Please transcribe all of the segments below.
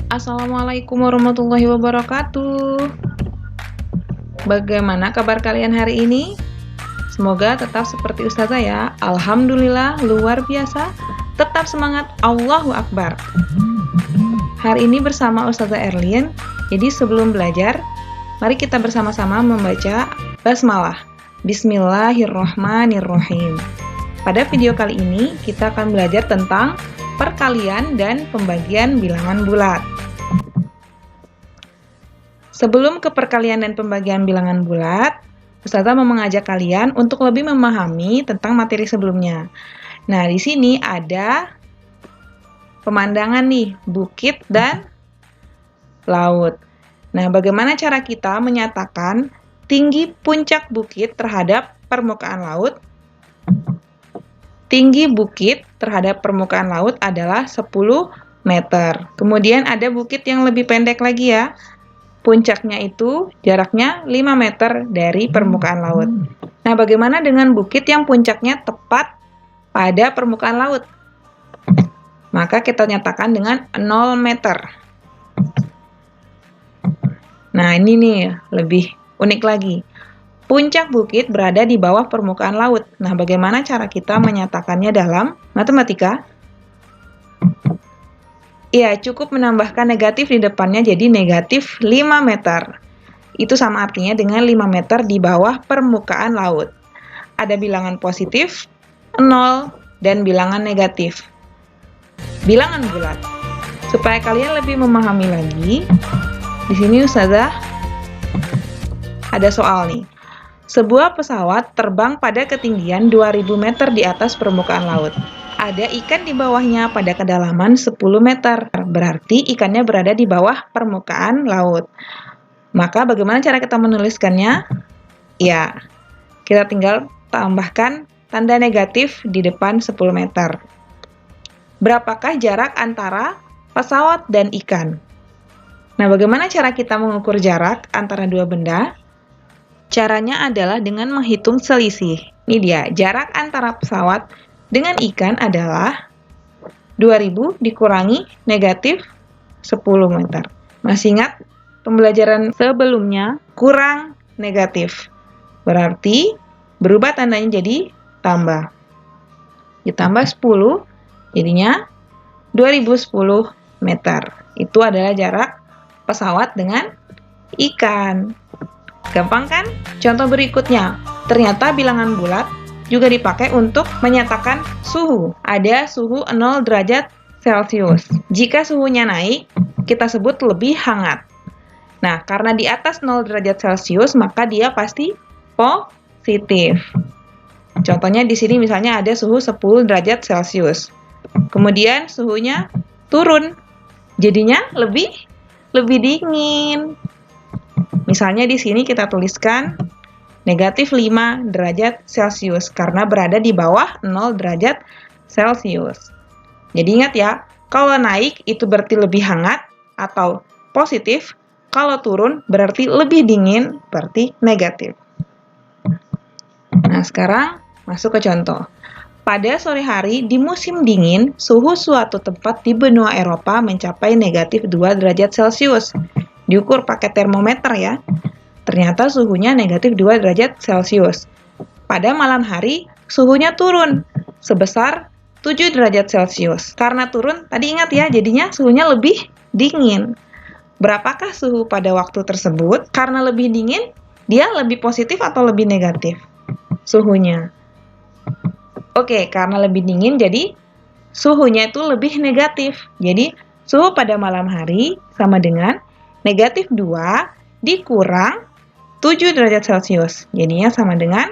Assalamualaikum warahmatullahi wabarakatuh. Bagaimana kabar kalian hari ini? Semoga tetap seperti Ustazah ya. Alhamdulillah, luar biasa. Tetap semangat, Allahu Akbar. Hari ini bersama Ustazah Erlin. Jadi sebelum belajar, mari kita bersama-sama membaca basmalah. Bismillahirrahmanirrahim. Pada video kali ini, kita akan belajar tentang perkalian dan pembagian bilangan bulat. Sebelum ke perkalian dan pembagian bilangan bulat, Ustazah mau mengajak kalian untuk lebih memahami tentang materi sebelumnya. Nah, di sini ada pemandangan nih, bukit dan laut. Nah, bagaimana cara kita menyatakan tinggi puncak bukit terhadap permukaan laut? Tinggi bukit terhadap permukaan laut adalah 10 meter. Kemudian ada bukit yang lebih pendek lagi ya. Puncaknya itu jaraknya 5 meter dari permukaan laut. Nah, bagaimana dengan bukit yang puncaknya tepat pada permukaan laut? Maka kita nyatakan dengan 0 meter. Nah, ini nih lebih unik lagi. Puncak bukit berada di bawah permukaan laut. Nah, bagaimana cara kita menyatakannya dalam matematika? Ya, cukup menambahkan negatif di depannya jadi negatif 5 meter. Itu sama artinya dengan 5 meter di bawah permukaan laut. Ada bilangan positif, 0, dan bilangan negatif. Bilangan bulat. Supaya kalian lebih memahami lagi, di sini Ustazah ada soal nih. Sebuah pesawat terbang pada ketinggian 2000 meter di atas permukaan laut. Ada ikan di bawahnya pada kedalaman 10 meter. Berarti ikannya berada di bawah permukaan laut. Maka bagaimana cara kita menuliskannya? Ya, kita tinggal tambahkan tanda negatif di depan 10 meter. Berapakah jarak antara pesawat dan ikan? Nah, bagaimana cara kita mengukur jarak antara dua benda? Caranya adalah dengan menghitung selisih. Ini dia, jarak antara pesawat dengan ikan adalah 2000 dikurangi negatif 10 meter. Masih ingat pembelajaran sebelumnya? Kurang negatif. Berarti berubah tandanya jadi tambah. Ditambah 10, jadinya 2010 meter. Itu adalah jarak pesawat dengan ikan. Gampang kan? Contoh berikutnya, ternyata bilangan bulat juga dipakai untuk menyatakan suhu. Ada suhu 0 derajat Celcius. Jika suhunya naik, kita sebut lebih hangat. Nah, karena di atas 0 derajat Celcius, maka dia pasti positif. Contohnya di sini misalnya ada suhu 10 derajat Celcius. Kemudian suhunya turun. Jadinya lebih dingin. Misalnya di sini kita tuliskan negatif 5 derajat Celcius karena berada di bawah 0 derajat Celcius. Jadi ingat ya, kalau naik itu berarti lebih hangat atau positif, kalau turun berarti lebih dingin, berarti negatif. Nah, sekarang masuk ke contoh. Pada sore hari di musim dingin, suhu suatu tempat di benua Eropa mencapai negatif 2 derajat Celcius. Diukur pakai termometer ya. Ternyata suhunya negatif 2 derajat Celcius. Pada malam hari, suhunya turun sebesar 7 derajat Celcius. Karena turun, tadi ingat ya, jadinya suhunya lebih dingin. Berapakah suhu pada waktu tersebut? Karena lebih dingin, dia lebih positif atau lebih negatif? Suhunya. Oke, karena lebih dingin, jadi suhunya itu lebih negatif. Jadi, suhu pada malam hari sama dengan negatif 2 dikurang 7 derajat Celcius. Jadinya sama dengan,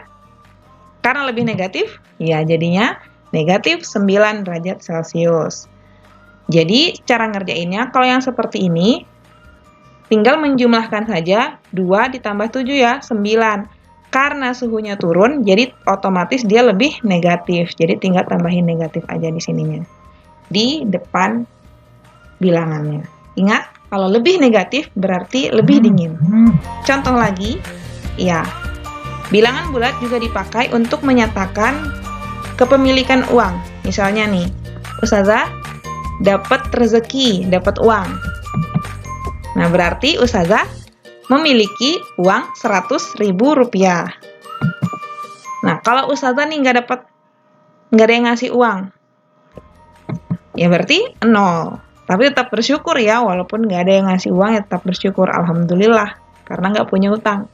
karena lebih negatif, ya jadinya negatif 9 derajat Celcius. Jadi, cara ngerjainnya, kalau yang seperti ini, tinggal menjumlahkan saja 2 ditambah 7 ya, 9. Karena suhunya turun, jadi otomatis dia lebih negatif. Jadi, tinggal tambahin negatif aja di sininya. Di depan bilangannya. Ingat, kalau lebih negatif berarti lebih dingin. Contoh lagi, ya, bilangan bulat juga dipakai untuk menyatakan kepemilikan uang. Misalnya nih, Ustazah dapat rezeki, dapat uang. Nah, berarti Ustazah memiliki uang Rp100.000. Nah, kalau Ustazah nih nggak ada yang ngasih uang, ya berarti 0. Tapi tetap bersyukur ya, walaupun nggak ada yang ngasih uang ya tetap bersyukur. Alhamdulillah, karena nggak punya utang.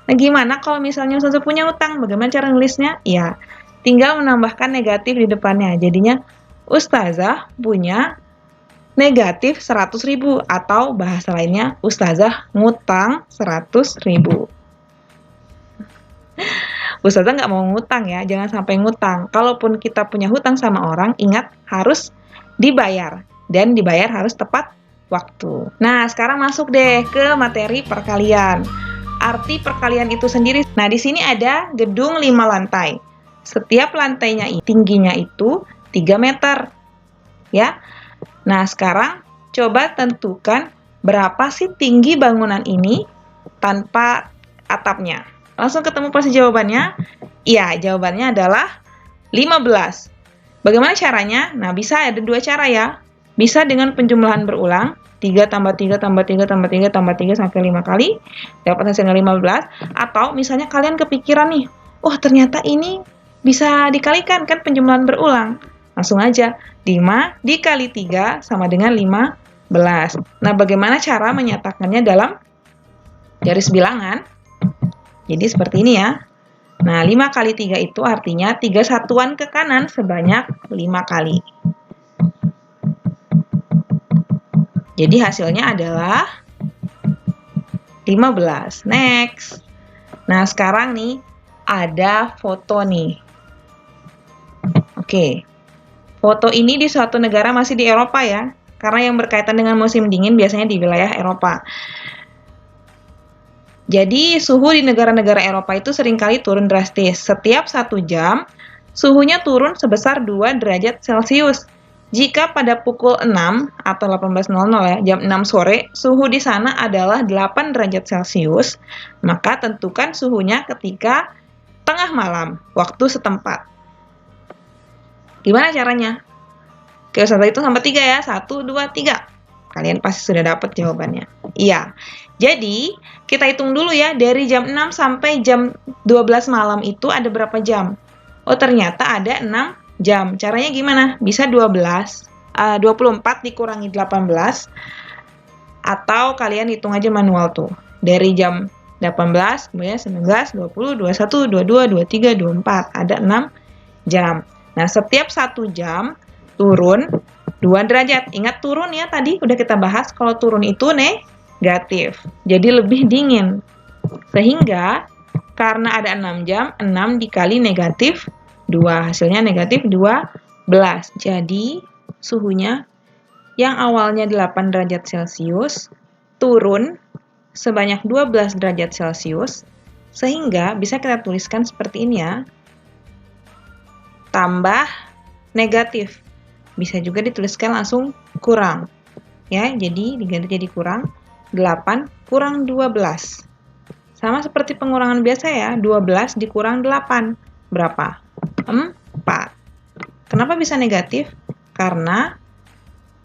Nah, gimana kalau misalnya Ustazah punya utang? Bagaimana cara nulisnya? Ya, tinggal menambahkan negatif di depannya. Jadinya Ustazah punya negatif 100.000 atau bahasa lainnya Ustazah ngutang 100.000. Ustazah nggak mau ngutang ya, jangan sampai ngutang. Kalaupun kita punya hutang sama orang, ingat harus dibayar. Dan dibayar harus tepat waktu. Nah, sekarang masuk deh ke materi perkalian. Arti perkalian itu sendiri. Nah, di sini ada gedung 5 lantai. Setiap lantainya tingginya itu 3 meter. Ya. Nah, sekarang coba tentukan berapa sih tinggi bangunan ini tanpa atapnya. Langsung ketemu pasti jawabannya? Iya, jawabannya adalah 15. Bagaimana caranya? Nah, bisa ada 2 cara ya. Bisa dengan penjumlahan berulang, 3 tambah 3 tambah 3 tambah 3 tambah 3 sampai 5 kali, dapat hasilnya 15. Atau misalnya kalian kepikiran nih, oh ternyata ini bisa dikalikan, kan penjumlahan berulang. Langsung aja, 5 dikali 3 sama dengan 15. Nah, bagaimana cara menyatakannya dalam garis bilangan? Jadi seperti ini ya. Nah, 5 kali 3 itu artinya 3 satuan ke kanan sebanyak 5 kali. Jadi hasilnya adalah 15. Next. Nah, sekarang nih ada foto nih. Oke. Foto ini di suatu negara masih di Eropa ya. Karena yang berkaitan dengan musim dingin biasanya di wilayah Eropa. Jadi suhu di negara-negara Eropa itu seringkali turun drastis. Setiap 1 jam, suhunya turun sebesar 2 derajat Celcius. Jika pada pukul 6 atau 18.00 ya, jam 6 sore, suhu di sana adalah 8 derajat Celcius, maka tentukan suhunya ketika tengah malam, waktu setempat. Gimana caranya? Oke, Ustazah itu sampai 3 ya. 1, 2, 3. Kalian pasti sudah dapat jawabannya. Iya. Jadi, kita hitung dulu ya, dari jam 6 sampai jam 12 malam itu ada berapa jam? Oh, ternyata ada 6 jam. Caranya gimana? Bisa 24 dikurangi 18, atau kalian hitung aja manual tuh. Dari jam 18, kemudian 19, 20, 21, 22, 23, 24. Ada 6 jam. Nah, setiap 1 jam turun 2 derajat. Ingat turun ya, tadi udah kita bahas kalau turun itu negatif. Jadi lebih dingin. Sehingga karena ada 6 jam, 6 dikali negatif 2. Hasilnya negatif 12. Jadi suhunya yang awalnya 8 derajat Celcius turun sebanyak 12 derajat Celcius. Sehingga bisa kita tuliskan seperti ini ya. Tambah negatif. Bisa juga dituliskan langsung kurang. Ya, jadi diganti jadi kurang. 8 kurang 12. Sama seperti pengurangan biasa ya, 12 dikurang 8. Berapa? 4. Kenapa bisa negatif? Karena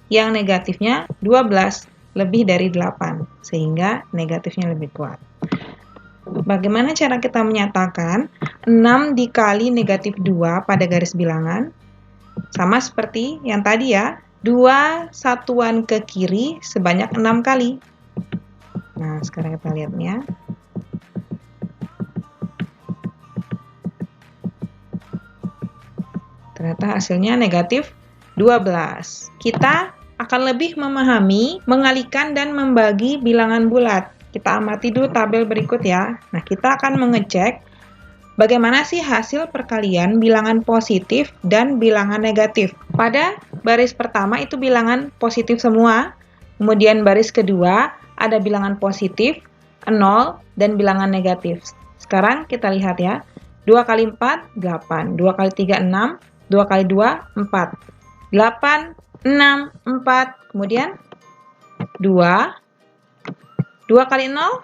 yang negatifnya 12 lebih dari 8. Sehingga negatifnya lebih kuat. Bagaimana cara kita menyatakan 6 dikali negatif 2 pada garis bilangan? Sama seperti yang tadi ya, 2 satuan ke kiri sebanyak 6 kali. Nah, sekarang kita lihatnya. Ternyata hasilnya negatif 12. Kita akan lebih memahami, mengalihkan dan membagi bilangan bulat. Kita amati dulu tabel berikut ya. Nah, kita akan mengecek bagaimana sih hasil perkalian bilangan positif dan bilangan negatif. Pada baris pertama itu bilangan positif semua, kemudian baris kedua ada bilangan positif, 0, dan bilangan negatif. Sekarang kita lihat ya, 2 kali 4, 8, 2 kali 3, 6, 2 kali 2, 4, 8, 6, 4, kemudian 2, 2 kali 0,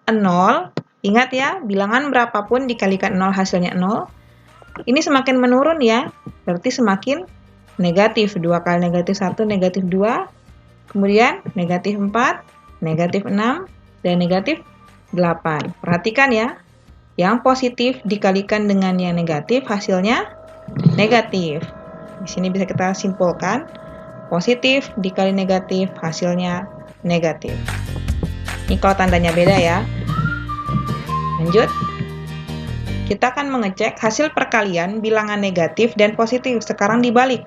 0, ingat ya, bilangan berapapun dikalikan 0 hasilnya 0. Ini semakin menurun ya, berarti semakin negatif. 2 kali negatif 1, negatif 2. kemudian negatif 4, negatif 6, dan negatif 8. Perhatikan ya, yang positif dikalikan dengan yang negatif hasilnya negatif. Di sini bisa kita simpulkan, positif dikali negatif hasilnya negatif. Ini kalau tandanya beda ya. Lanjut. Kita akan mengecek hasil perkalian bilangan negatif dan positif. Sekarang dibalik.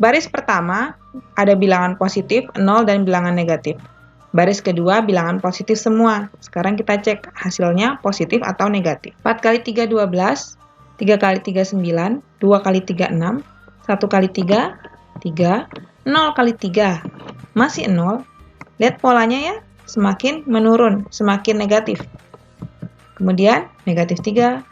Baris pertama ada bilangan positif 0 dan bilangan negatif. Baris kedua bilangan positif semua. Sekarang kita cek hasilnya positif atau negatif. 4 kali 3, 12. 3 kali 3, 9. 2 kali 3, 6. 1 kali 3, 3. 0 kali 3, masih 0. Lihat polanya ya, semakin menurun, semakin negatif. Kemudian negatif 3,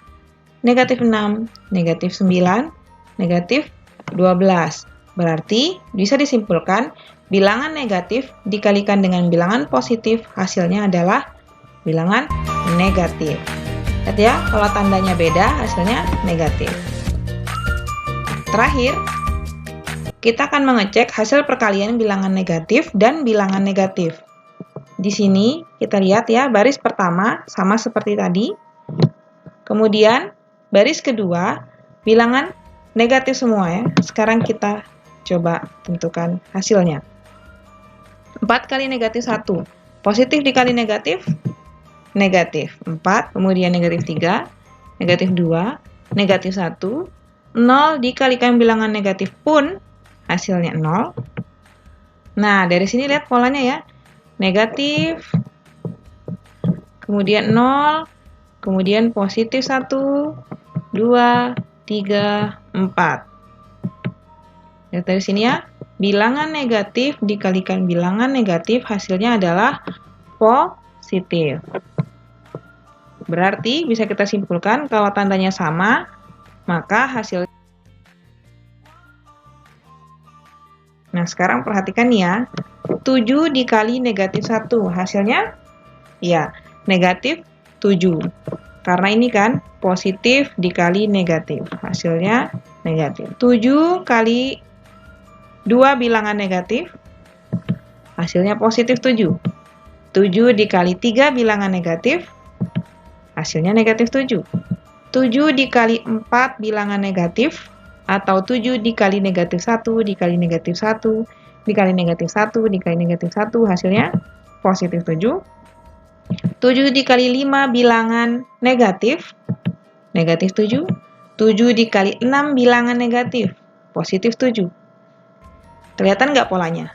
negatif 6, negatif 9, negatif 12. Berarti bisa disimpulkan bilangan negatif dikalikan dengan bilangan positif hasilnya adalah bilangan negatif. Lihat ya, kalau tandanya beda hasilnya negatif. Terakhir, kita akan mengecek hasil perkalian bilangan negatif dan bilangan negatif. Di sini kita lihat ya, baris pertama sama seperti tadi. Kemudian baris kedua bilangan negatif semua ya. Sekarang kita coba tentukan hasilnya. 4 kali negatif 1. Positif dikali negatif, negatif 4. Kemudian negatif 3, negatif 2, negatif 1. 0 dikalikan bilangan negatif pun hasilnya 0. Nah, dari sini lihat polanya ya. Negatif, kemudian 0, kemudian positif 1, 2, 3, 4. Lihat dari sini ya, bilangan negatif dikalikan bilangan negatif hasilnya adalah positif. Berarti bisa kita simpulkan kalau tandanya sama, maka hasil. Nah, sekarang perhatikan nih ya. 7 dikali negatif 1. Hasilnya? Ya, negatif 7. Karena ini kan positif dikali negatif. Hasilnya negatif. 7 kali 2 bilangan negatif. Hasilnya positif 7. 7 dikali 3 bilangan negatif. Hasilnya negatif 7. 7 dikali 4 bilangan negatif. Atau 7 dikali negatif 1 dikali negatif 1 dikali negatif 1 dikali negatif 1 hasilnya positif 7. 7 dikali 5 bilangan negatif, negatif 7. 7 dikali 6 bilangan negatif, positif 7. Kelihatan nggak polanya?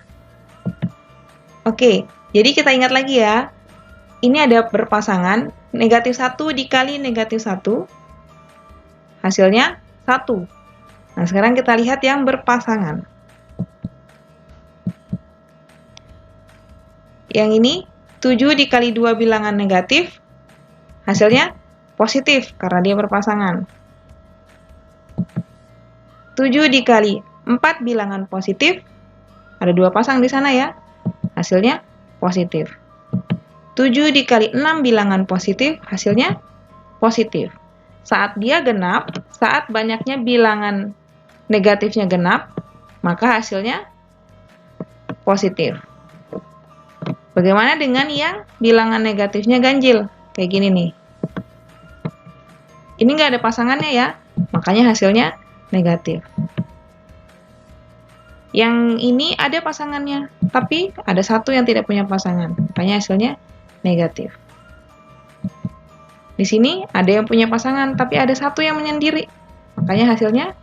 Oke, jadi kita ingat lagi ya. Ini ada berpasangan, negatif 1 dikali negatif 1, hasilnya 1. Nah, sekarang kita lihat yang berpasangan. Yang ini 7 dikali 2 bilangan negatif, hasilnya positif karena dia berpasangan. 7 dikali 4 bilangan positif, ada 2 pasang di sana ya, hasilnya positif. 7 dikali 6 bilangan positif, hasilnya positif. Saat dia genap, saat banyaknya bilangan negatifnya genap, maka hasilnya positif. Bagaimana dengan yang bilangan negatifnya ganjil? Kayak gini nih. Ini nggak ada pasangannya ya, makanya hasilnya negatif. Yang ini ada pasangannya, tapi ada satu yang tidak punya pasangan, makanya hasilnya negatif. Di sini ada yang punya pasangan, tapi ada satu yang menyendiri, makanya hasilnya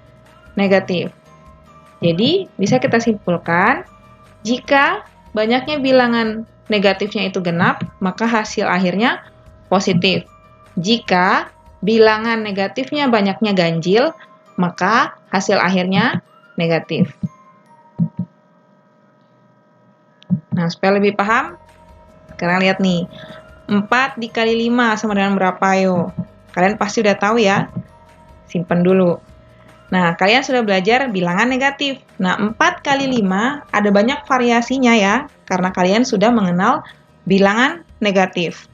negatif. Jadi, bisa kita simpulkan, jika banyaknya bilangan negatifnya itu genap, maka hasil akhirnya positif. Jika bilangan negatifnya banyaknya ganjil, maka hasil akhirnya negatif. Nah, supaya lebih paham, sekarang lihat nih. 4 dikali 5 sama dengan berapa, ayo? Kalian pasti udah tahu ya. Simpen dulu. Nah, kalian sudah belajar bilangan negatif. Nah, 4 kali 5 ada banyak variasinya ya, karena kalian sudah mengenal bilangan negatif.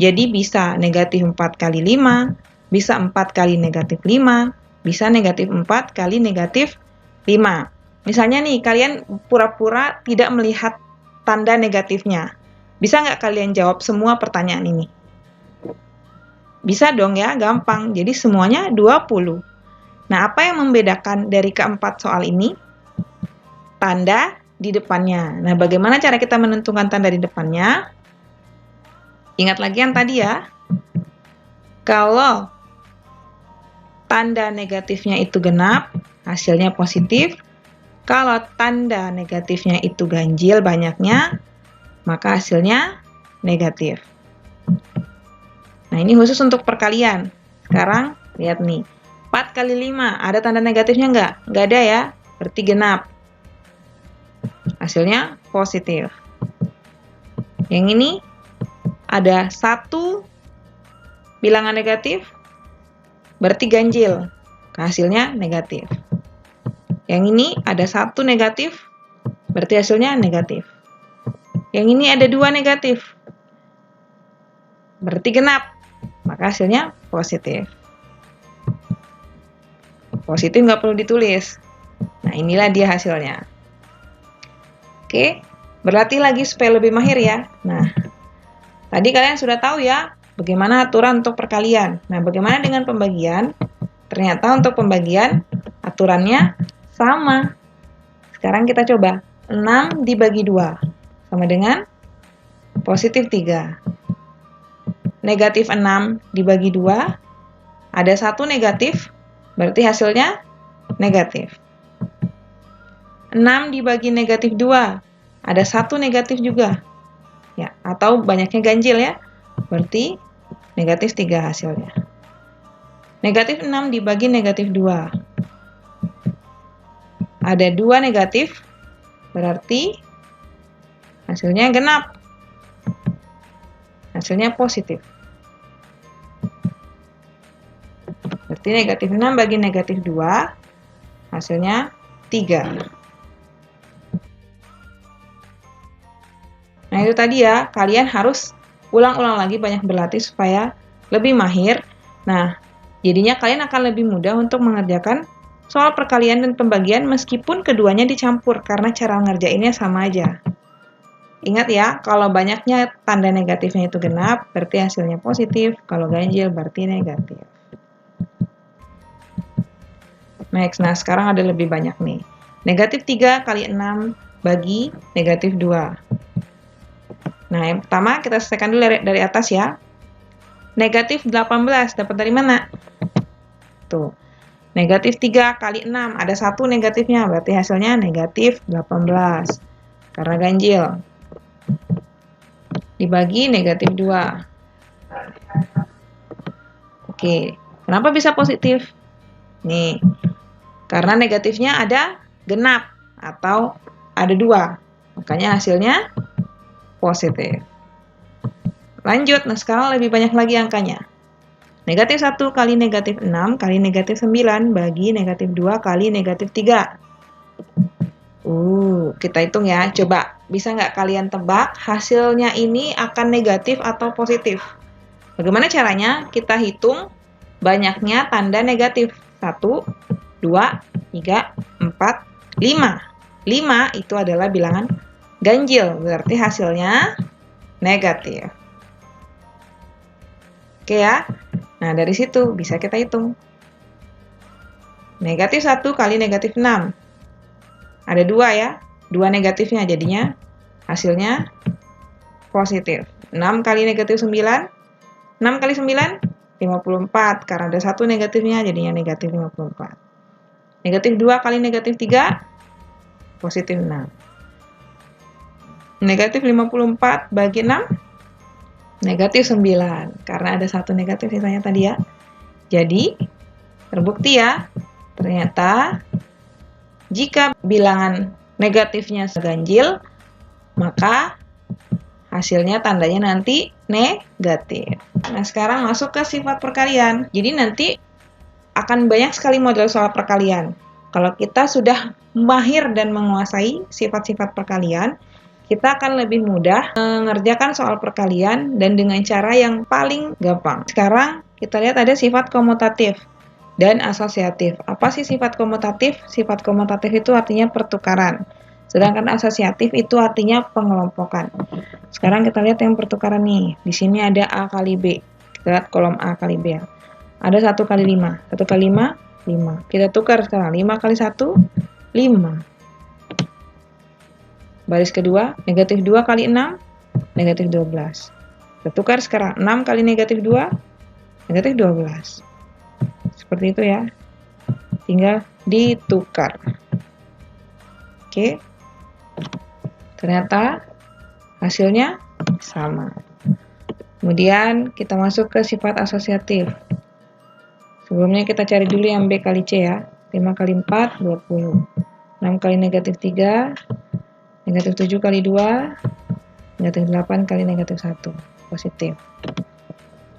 Jadi bisa negatif 4 kali 5, bisa 4 kali negatif 5, bisa negatif 4 kali negatif 5. Misalnya nih, kalian pura-pura tidak melihat tanda negatifnya. Bisa nggak kalian jawab semua pertanyaan ini? Bisa dong ya, gampang. Jadi semuanya 20. Nah, apa yang membedakan dari keempat soal ini? Tanda di depannya. Nah, bagaimana cara kita menentukan tanda di depannya? Ingat lagi yang tadi ya. Kalau tanda negatifnya itu genap, hasilnya positif. Kalau tanda negatifnya itu ganjil banyaknya, maka hasilnya negatif. Nah, ini khusus untuk perkalian. Sekarang, lihat nih. 4 kali 5, ada tanda negatifnya nggak? Nggak ada ya, berarti genap. Hasilnya positif. Yang ini, ada 1 bilangan negatif, berarti ganjil. Hasilnya negatif. Yang ini ada 1 negatif, berarti hasilnya negatif. Yang ini ada 2 negatif, berarti genap, maka hasilnya positif. Positif nggak perlu ditulis. Nah, inilah dia hasilnya. Oke, berlatih lagi supaya lebih mahir ya. Nah, tadi kalian sudah tahu ya bagaimana aturan untuk perkalian. Nah, bagaimana dengan pembagian? Ternyata untuk pembagian aturannya sama. Sekarang kita coba. 6 dibagi 2 sama dengan positif 3. Negatif 6 dibagi 2, ada 1 negatif, berarti hasilnya negatif. 6 dibagi negatif 2, ada 1 negatif juga. Ya, atau banyaknya ganjil ya, berarti negatif 3 hasilnya. Negatif 6 dibagi negatif 2, ada 2 negatif, berarti hasilnya genap. Hasilnya positif. Berarti negatif 6 bagi negatif 2, hasilnya 3. Nah, itu tadi ya, kalian harus ulang-ulang lagi banyak berlatih supaya lebih mahir. Nah, jadinya kalian akan lebih mudah untuk mengerjakan soal perkalian dan pembagian meskipun keduanya dicampur karena cara ngerjainnya sama aja. Ingat ya, kalau banyaknya tanda negatifnya itu genap, berarti hasilnya positif. Kalau ganjil, berarti negatif. Next, nah sekarang ada lebih banyak nih. Negatif 3 kali 6 bagi negatif 2. Nah, yang pertama kita selesaikan dulu dari atas ya. Negatif 18, dapat dari mana? Tuh, negatif 3 kali 6, ada 1 negatifnya, berarti hasilnya negatif 18. Karena ganjil. Dibagi negatif 2. Oke, kenapa bisa positif? Nih, karena negatifnya ada genap atau ada 2. Makanya hasilnya positif. Lanjut, nah sekarang lebih banyak lagi angkanya. Negatif 1 kali negatif 6 kali negatif 9 bagi negatif 2 kali negatif 3. Kita hitung ya. Coba, bisa nggak kalian tebak hasilnya ini akan negatif atau positif? Bagaimana caranya? Kita hitung banyaknya tanda negatif. 1, 2, 3, 4, 5. 5 itu adalah bilangan ganjil, berarti hasilnya negatif. Oke ya. Nah, dari situ bisa kita hitung. Negatif 1 kali negatif 6. Ada 2 ya. 2 negatifnya, jadinya hasilnya positif. 6 kali negatif 9. 6 kali 9, 54. Karena ada 1 negatifnya, jadinya negatif 54. Negatif 2 kali negatif 3, positif 6. Negatif 54 bagi 6, negatif 9. Karena ada 1 negatif sisanya tadi ya. Jadi, terbukti ya, ternyata jika bilangan negatifnya ganjil, maka hasilnya tandanya nanti negatif. Nah, sekarang masuk ke sifat perkalian. Jadi nanti akan banyak sekali model soal perkalian. Kalau kita sudah mahir dan menguasai sifat-sifat perkalian, kita akan lebih mudah mengerjakan soal perkalian dan dengan cara yang paling gampang. Sekarang kita lihat ada sifat komutatif. dan asosiatif. Apa sih sifat komutatif? Sifat komutatif itu artinya pertukaran. Sedangkan asosiatif itu artinya pengelompokan. Sekarang kita lihat yang pertukaran nih. Di sini ada A kali B. Kita lihat kolom A kali B ya. Ada 1 kali 5. 1 kali 5, 5. Kita tukar sekarang. 5 kali 1, 5. Baris kedua, negatif 2 kali 6, negatif 12. Kita tukar sekarang. 6 kali negatif 2, negatif 12. Seperti itu ya. Tinggal ditukar. Oke. Ternyata hasilnya sama. Kemudian kita masuk ke sifat asosiatif. Sebelumnya kita cari dulu yang B kali C ya. 5 kali 4, 20. 6 kali negatif 3, negatif 7 kali 2, negatif 8 kali negatif 1. Positif.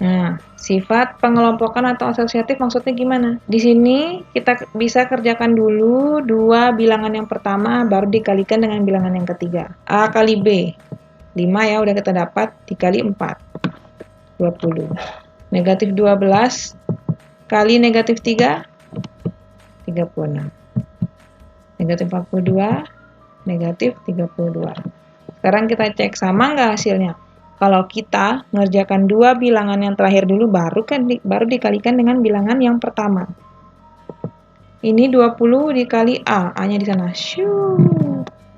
Nah, sifat pengelompokan atau asosiatif maksudnya gimana? Di sini kita bisa kerjakan dulu dua bilangan yang pertama baru dikalikan dengan bilangan yang ketiga. A kali B. 5 ya udah kita dapat, dikali 4. 20. Negatif 12 kali negatif 3, 36. Negatif 42, negatif 32. Sekarang kita cek sama nggak hasilnya? Kalau kita ngerjakan dua bilangan yang terakhir dulu, baru dikalikan dengan bilangan yang pertama. Ini 20 dikali A, A-nya di sana.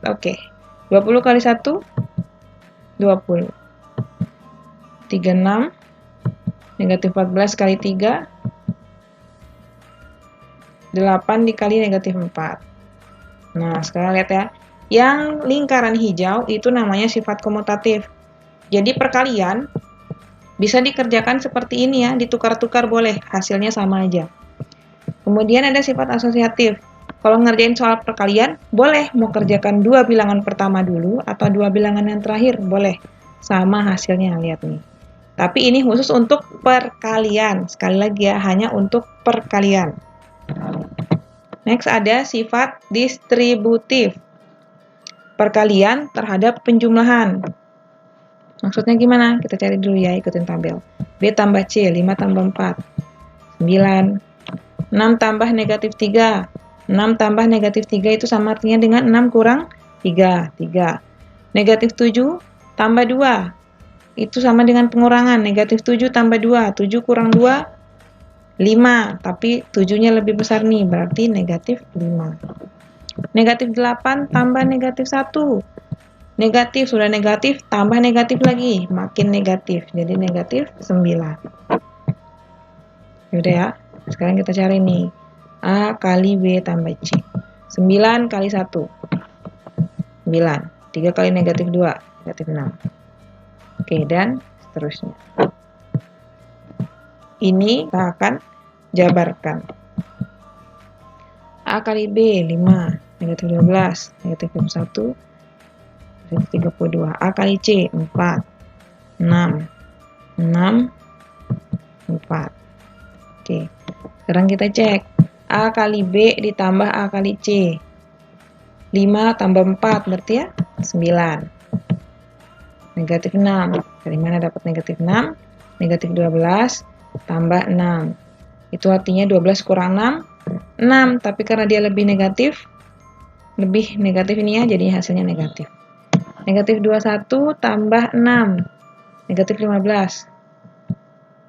Oke. 20 kali 1, 20. 36, negatif 14 kali 3, 8 dikali negatif 4. Nah, sekarang lihat ya. Yang lingkaran hijau itu namanya sifat komutatif. Jadi perkalian bisa dikerjakan seperti ini ya, ditukar-tukar boleh, hasilnya sama aja. Kemudian ada sifat asosiatif. Kalau ngerjain soal perkalian, boleh mau kerjakan dua bilangan pertama dulu atau dua bilangan yang terakhir, boleh. Sama hasilnya, lihat nih. Tapi ini khusus untuk perkalian. Sekali lagi ya, hanya untuk perkalian. Next ada sifat distributif. Perkalian terhadap penjumlahan. Maksudnya gimana? Kita cari dulu ya, ikutin tabel. B tambah C, 5 tambah 4, 9. 6 tambah negatif 3. 6 tambah negatif 3 itu sama artinya dengan 6 kurang 3. 3. Negatif 7 tambah 2. Itu sama dengan pengurangan. Negatif 7 tambah 2. 7 kurang 2, 5. Tapi 7-nya lebih besar nih, berarti negatif 5. Negatif 8 tambah negatif 1. Negatif, sudah negatif, tambah negatif lagi, makin negatif, jadi negatif 9. Yaudah ya, sekarang kita cari nih, A kali B tambah C. 9 kali 1, 9. 3 kali negatif 2, negatif 6. Oke, dan seterusnya. Ini kita akan jabarkan. A kali B, 5, negatif 12, negatif 21, 32. A kali C 4, 6, 6, 4. Oke, sekarang kita cek A kali B ditambah A kali C. 5 tambah 4 berarti ya 9. Negatif 6. Dari mana dapat negatif 6? Negatif 12 tambah 6. Itu artinya 12 kurang 6, 6. Tapi karena dia lebih negatif ini ya, jadi hasilnya negatif. Negatif 21 tambah 6, negatif 15.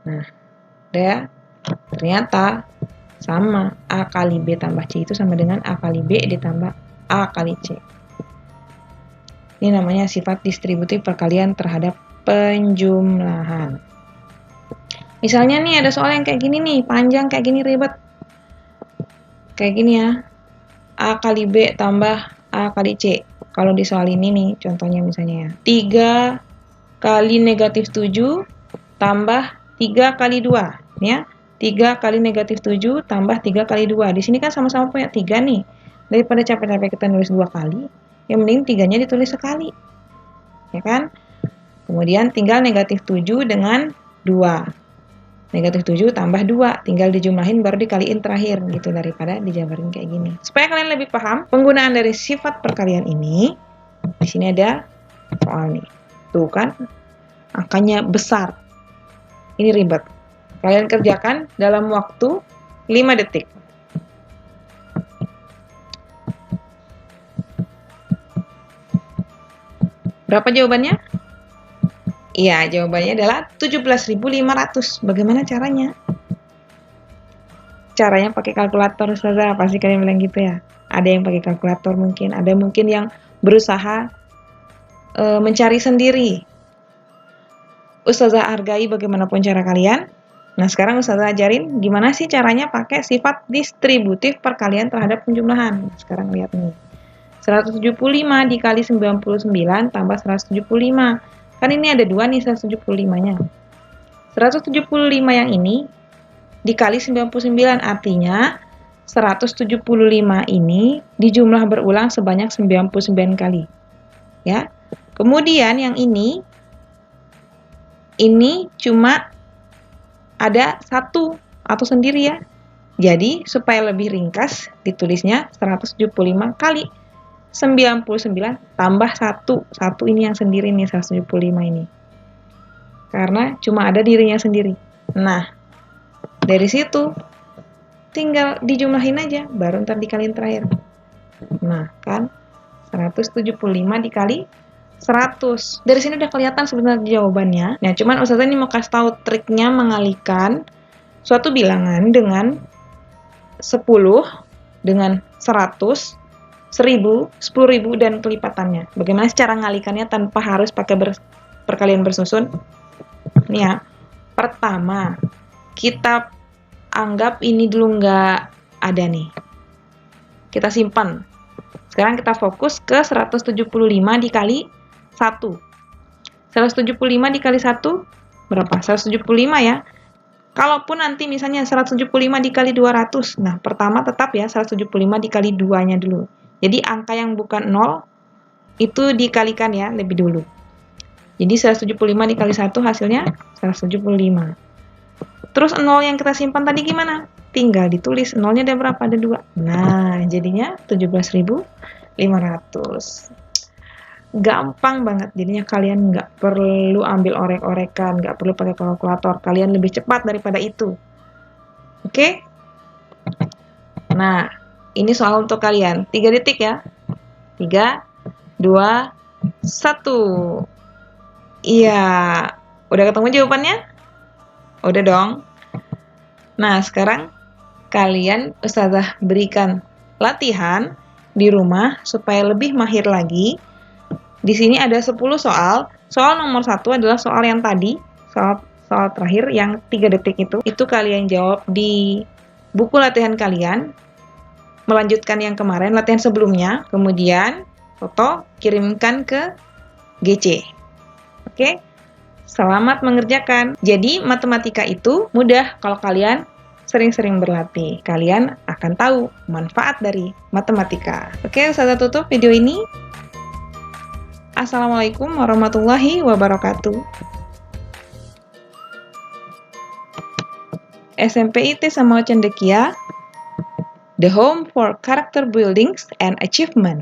Nah, udah ya. Ternyata sama, A kali B tambah C itu sama dengan A kali B ditambah A kali C. Ini namanya sifat distributif perkalian terhadap penjumlahan. Misalnya nih ada soal yang kayak gini nih, panjang kayak gini, ribet. Kayak gini ya. A kali B tambah A kali C. Kalau di soal ini nih, contohnya misalnya ya. 3 kali negatif 7 tambah 3 kali 2. Ya. 3 kali negatif 7 tambah 3 kali 2. Di sini kan sama-sama punya 3 nih. Daripada capek-capek kita nulis 2 kali, yang mending 3-nya ditulis sekali. Ya kan? Kemudian tinggal negatif 7 dengan 2. Negatif 7 tambah 2, tinggal dijumlahin baru dikaliin terakhir gitu daripada dijabarin kayak gini. Supaya kalian lebih paham penggunaan dari sifat perkalian ini, di sini ada soal nih. Tuh kan, angkanya besar. Ini ribet. Kalian kerjakan dalam waktu 5 detik. Berapa jawabannya? Iya, jawabannya adalah 17.500. Bagaimana caranya? Caranya pakai kalkulator, Ustazah. Pasti kalian bilang gitu ya. Ada yang pakai kalkulator mungkin, ada mungkin yang berusaha mencari sendiri. Ustazah hargai bagaimanapun cara kalian. Nah, sekarang Ustazah ajarin gimana sih caranya pakai sifat distributif perkalian terhadap penjumlahan. Sekarang lihat nih. 175 dikali 99 tambah 175. Kan ini ada 2 nih 175-nya. 175 yang ini dikali 99, artinya 175 ini dijumlah berulang sebanyak 99 kali. Ya. Kemudian yang ini cuma ada 1 atau sendiri ya. Jadi, supaya lebih ringkas, ditulisnya 175 kali 99 tambah 1. 1 ini yang sendiri nih, 175 ini. Karena cuma ada dirinya sendiri. Nah, dari situ tinggal dijumlahin aja, baru ntar dikaliin terakhir. Nah, kan 175 dikali 100. Dari sini udah kelihatan sebenarnya jawabannya. Nah, cuman Ustazah ini mau kasih tahu triknya mengalihkan suatu bilangan dengan 10, dengan 100, 1000, 10.000, dan kelipatannya. Bagaimana cara mengalihkannya tanpa harus pakai perkalian bersusun? Nih ya, pertama, kita anggap ini dulu nggak ada nih. Kita simpan. Sekarang kita fokus ke 175 dikali 1. 175 dikali 1 berapa? 175 ya. Kalaupun nanti misalnya 175 dikali 200, nah pertama tetap ya 175 dikali 2-nya dulu. Jadi angka yang bukan 0 itu dikalikan ya lebih dulu. Jadi 175 dikali 1 hasilnya 175. Terus 0 yang kita simpan tadi gimana? Tinggal ditulis, 0-nya ada berapa? Ada 2. Nah, jadinya 17.500. Gampang banget, jadinya kalian nggak perlu ambil orek-orekan, nggak perlu pakai kalkulator, kalian lebih cepat daripada itu. Oke? Nah, ini soal untuk kalian. 3 detik ya. 3, 2, 1. Iya, udah ketemu jawabannya? Udah dong. Nah, sekarang kalian Ustazah berikan latihan di rumah supaya lebih mahir lagi. Di sini ada 10 soal. Soal nomor 1 adalah soal yang tadi, soal terakhir yang 3 detik itu. Itu kalian jawab di buku latihan kalian. Melanjutkan yang kemarin, latihan sebelumnya. Kemudian foto kirimkan ke GC. Oke? Selamat mengerjakan. Jadi, matematika itu mudah kalau kalian sering-sering berlatih. Kalian akan tahu manfaat dari matematika. Oke, Ustazah tutup video ini. Assalamualaikum warahmatullahi wabarakatuh. SMP IT Sama Cendekia, the home for character buildings and achievement.